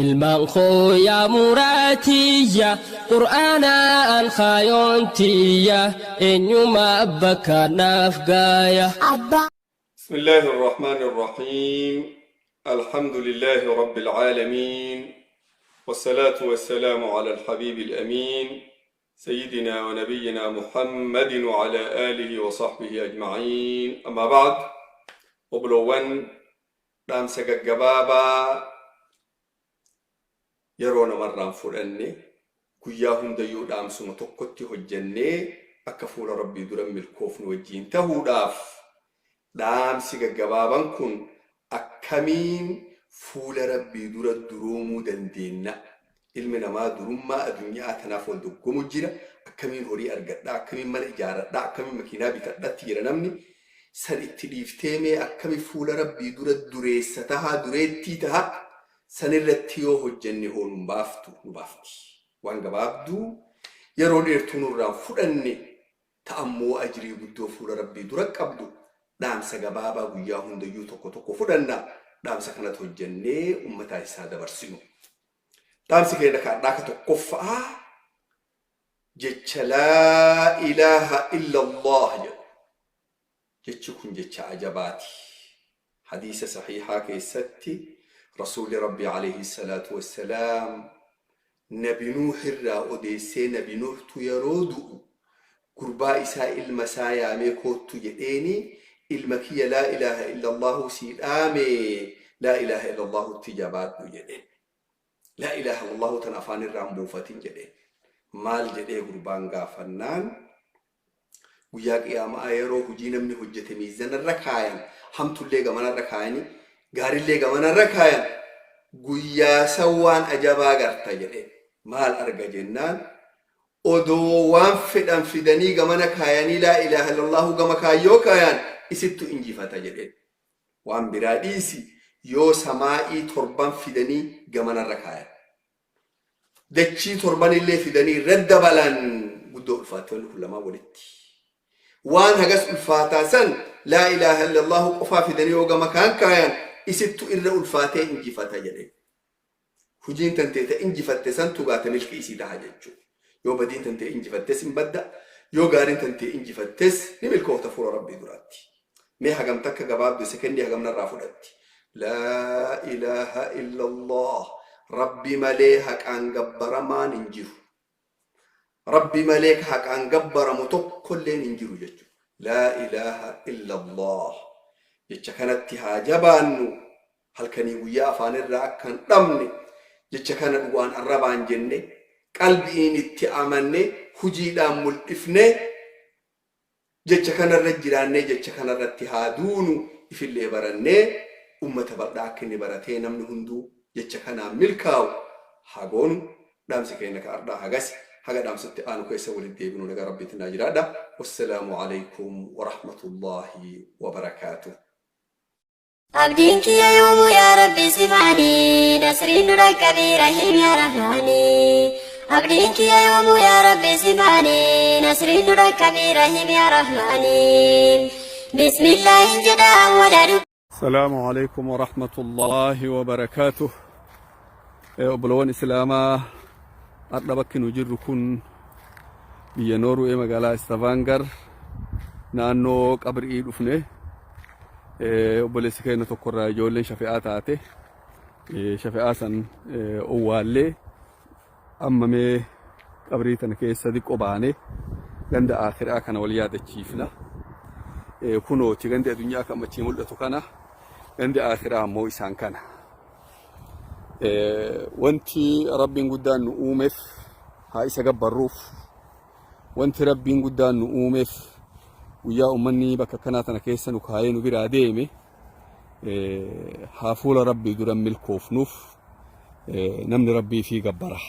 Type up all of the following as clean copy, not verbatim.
المنخو يا مراتية قرآنا الخايونتية إن يما أبكى نافقايا. بسم الله الرحمن الرحيم. الحمد لله رب العالمين، والصلاة والسلام على الحبيب الأمين سيدنا ونبينا محمد وعلى آله وصحبه أجمعين. أما بعد، وبلوان دامسك الجبابة يرون مرة فرني كياهم ديو دامس متوقتي هجني أكفول ربي درم الكوفن وجين تهو داف دامسك الجبابا كن أكمين فول ربي در الدروم دندينا علمنا ما دروم ما الدنيا تنافل دقوم الجرا أكمين هوري أرجع دا أكمين من إجارة دا أكمين مكينة بتدا تيرا نمني سر التليفتيمي أكمين فول ربي در الدريس تها دريتي تها سنرتيو هجني هون مبافتي وان جبابدو يرون يرتون الرام فرني تأمو أجري بدو فول ربي درك أبدو دام سجبابا وياهم ديو تكو فرنا دام سكنت هجني أمتا إسادة برسينو دام سكينا كأنك تكفأ جتش لا إله إلا الله جتشكون جتش عجباتي حديث صحيحة كيستي رسول ربي عليه الصلاة والسلام نبي نوح الرأوديسي نبي نوح تيرودو قرباء إساء المسايا ميكوت تجديني المكية لا إله إلا الله سيدامي لا إله إلا الله التجابات جدين لا إله إلا الله تنافان الرامبوفة جدين مال جدين قربان غافنان وياك يا ما أيرو هجينا من هجة ميزان الركاين حمد الله غمان الركايني غار الله غمان الركاين ويا سوان أجابا غرتا جدين مال أرجع جنان odoo waan fedhan fidanii gamana kaayanii laa ilaaha illallahu gama kaayyoo kaayaan isittu injifata jedheen waan biraa dhiisi yoo samaa'ii torban fidanii gamanarra kaayan dachii torban illee fidanii radda balan guddoo ulfaatee lamaa walitti waan hagas ulfaataa san laa ilaaha illallahu qofaa fidanii yoo gama kaan kaayan isittu irra ulfaatee injifata jedheen hujiin tanteeta injifatte san tugaata milki isii taha jechuudha. يو بدين تنتي إنجي فتس مبدأ يو غارين تنتي إنجي فتس نملكه تفور ربي دراتي مي حقم تك جباب دو سكندي حقم نرافودتي لا إله إلا الله ربي مليه حق عن جبر ما ننجر ربي مليك حق عن جبر متوب كل ننجر يجو لا إله إلا الله يتشكنت هاجبانو هل كان يويا فان الرأك كان دمني يتشكنت وان الربان جنة قلبين اتعاملني هجيدا ملتفني جتش كان الرجلاني جتش كان الرتهادونو في اللي برني أمة برداكني برتين من هندو جتش كان ملكاو حقون دام سكينك أردا حقس حق دام ستآنو كيسا ولديبنو لك ربي تناجرادا. والسلام عليكم ورحمة الله وبركاته. أبدينك يا يوم يا ربي سمعني نسرين لك برحيم يا رحماني أبدينك يا يوم يا ربي سمعني نسرين لك برحيم يا رحماني بسم الله جدا ولا. السلام عليكم ورحمة الله وبركاته. أبلون إسلاما أردبك نجركن بينورو مقالا استفانغر نانو قبر إيدوفني أبلس كينو تقرأ جولين شفاعات آته شفاعات سن أوالي أما مي قبريتنا كيس صديق أباني عند آخر أكنا ولياد الشيفنا كونو تيجند الدنيا كم تيمول لتوكنا عند آخر أمو إنسان كنا وانتي ربي قدان نؤمف هاي سجب الروف وانتي ربي قدان نؤمف ويا أمني بك كناتنا كيس نكاين وبرا ديمي حافول ربي درم الكوف نوف نمن ربي في جبره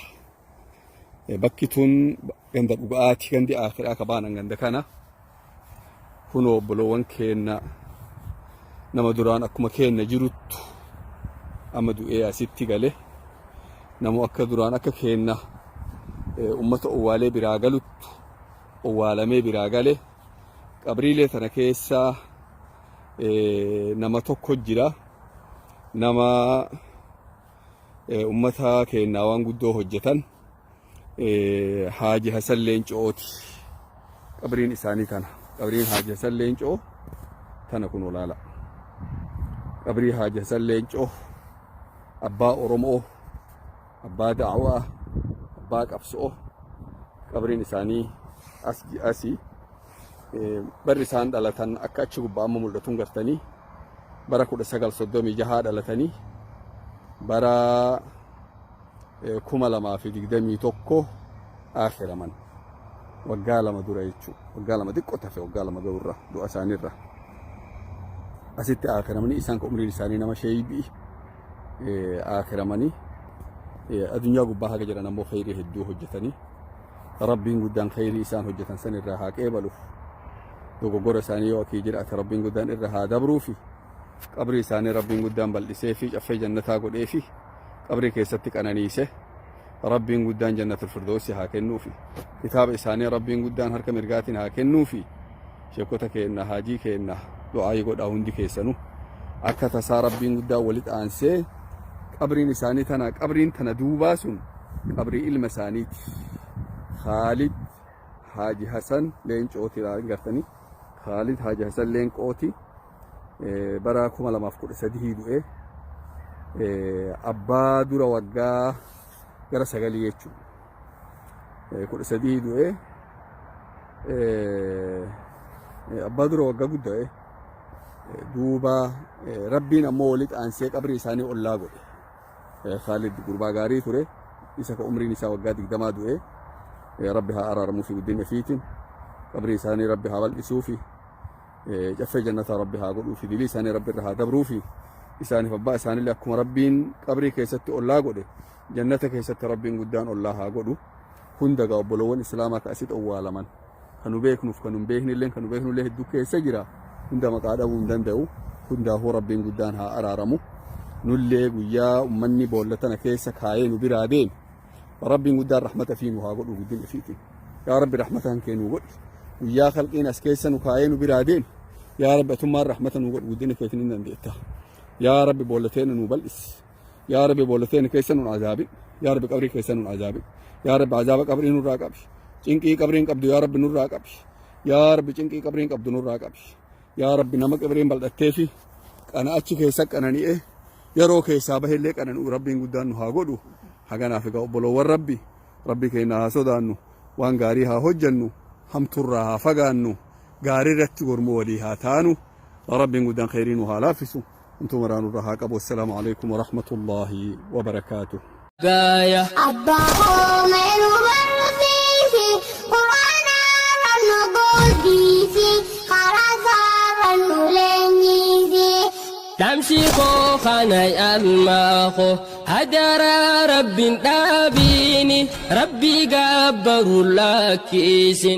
بكتون عند بقعات عند آخر أكبان عند كنا كنوا بلوان كنا نما دران أكما كنا جروت أمدو إيه ستي قاله نمو أكا دران أكا كنا أمة أوالي براغلوت أوالمي براغله قبريلة تنكيسا nama tokko jira nama ummata keenyaa waan guddoo hojjetan Haaji Hasan Leencooti. Qabriin isaanii tana. Qabriin Haaji Hasan Leencoo tana kun olaala. Qabrii Haaji Hasan Leencoo abbaa Oromoo, abbaa da'awaa, abbaa qabsoo. Qabriin isaanii asii barri isaan dhalatan akka achi gubbaa amma mul'atuun gartanii bara 1936 dhalatanii bara 2021 akhiraman waggaa lama dura jechuudha. Waggaa lama xiqqoo tafe waggaa lama ga'urra du'a isaaniirra asitti akhiramanii isaan ka umriin isaanii nama sheeyibii akhiramanii addunyaa gubbaa haga jiran ammoo khayrii hedduu hojjetanii rabbiin guddaan khayrii isaan hojjetan san irraa haa qeebaluuf dogoggora isaanii yoo akii jiraate rabbiin guddaan irra haa dabruufi qabrii isaanii rabbiin guddaan bal'isee fi caffee jannataa godhee fi qabrii keessatti qananiise rabbiin guddaan jannatul firdoosi haa kennuufi kitaaba isaanii rabbiin guddaan harka mirgaatiin haa kennuufi sheekota keenna haajii keenna du'aayii godhaa hundi keessanu akka tasaa rabbiin guddaan walitti aansee qabriin isaanii tana qabriin tana duubaa sun qabrii ilma isaaniiti Khalid Haaji Hasan Leencooti gartanii Khalid Haaji Hasan Leencooti bara 2013 du'e abbaa dura waggaa gara 9 jechuudha 13 du'e abbaa dura waggaa guddaa duuba rabbiin ammoo walitti aansee qabrii isaanii ollaa godhe Khalid gurbaa gaarii ture isa ka umriin isaa waggaa 20 du'e rabbi haa araaramu fi guddina fiitiin qabrii isaanii rabbi haa bal'isuu fi caffee jannataa rabbi haa godhuu fi dilii isaanii rabbi irra haa dabruu fi isaaniif abbaa isaaniillee akkuma rabbiin qabrii keessatti ollaa godhe jannata keessatti rabbiin guddaan ollaa haa godhu hunda gaa obbolowwan islaamaa ka asitti awwaalaman kanu beeknuuf kanu hin beeknillee kanu beeknullee hedduu keessa jira hunda maqaa dhabuu hin danda'u hundaafuu rabbiin guddaan haa araaramu nullee guyyaa ummanni boollatana keessa kaayee nu biraa deemu rabbiin guddaan rahmata fi nu haa godhu guddina fiitiin yaa rabbi rahmatan kee nu godhi guyyaa khalqiin as keessa nu kaayee nu biraa deemu yaa rabbi atummaan rahmata nu godhu guddina keetiin hin dandeetta yaa rabbi boolateena nu bal'isi yaa rabbi boolateena keessa nu azaabi yaa rabbi qabrii keessa nu azaabi yaa rabbi azaaba qabrii nurraa qabi cinqii qabriin qabdu yaa rabbi nurraa qabi yaa rabbi cinqii qabriin qabdu nurraa qabi yaa rabbi nama qabriin bal'attee fi qana achi keessa qanani'e yeroo keessaa bahellee qanani'u rabbiin guddaan nu haa godhu haganaaf egaa obbolowwan rabbi keenya haa sodaannu waan gaarii haa hojjannu hamturraa haa fagaannu gaarii irratti gormu walii haa taanu rabbiin guddaan khayrii nu haa laaffisu انتم مرانو الرهاق ابو السلام عليكم ورحمة الله وبركاته غاية أباهم الورثي قرانا رنقوديسي خرزا رنولنيسي تمشي خوخنا الماخو هدر رب دابيني ربي قبر لكيسين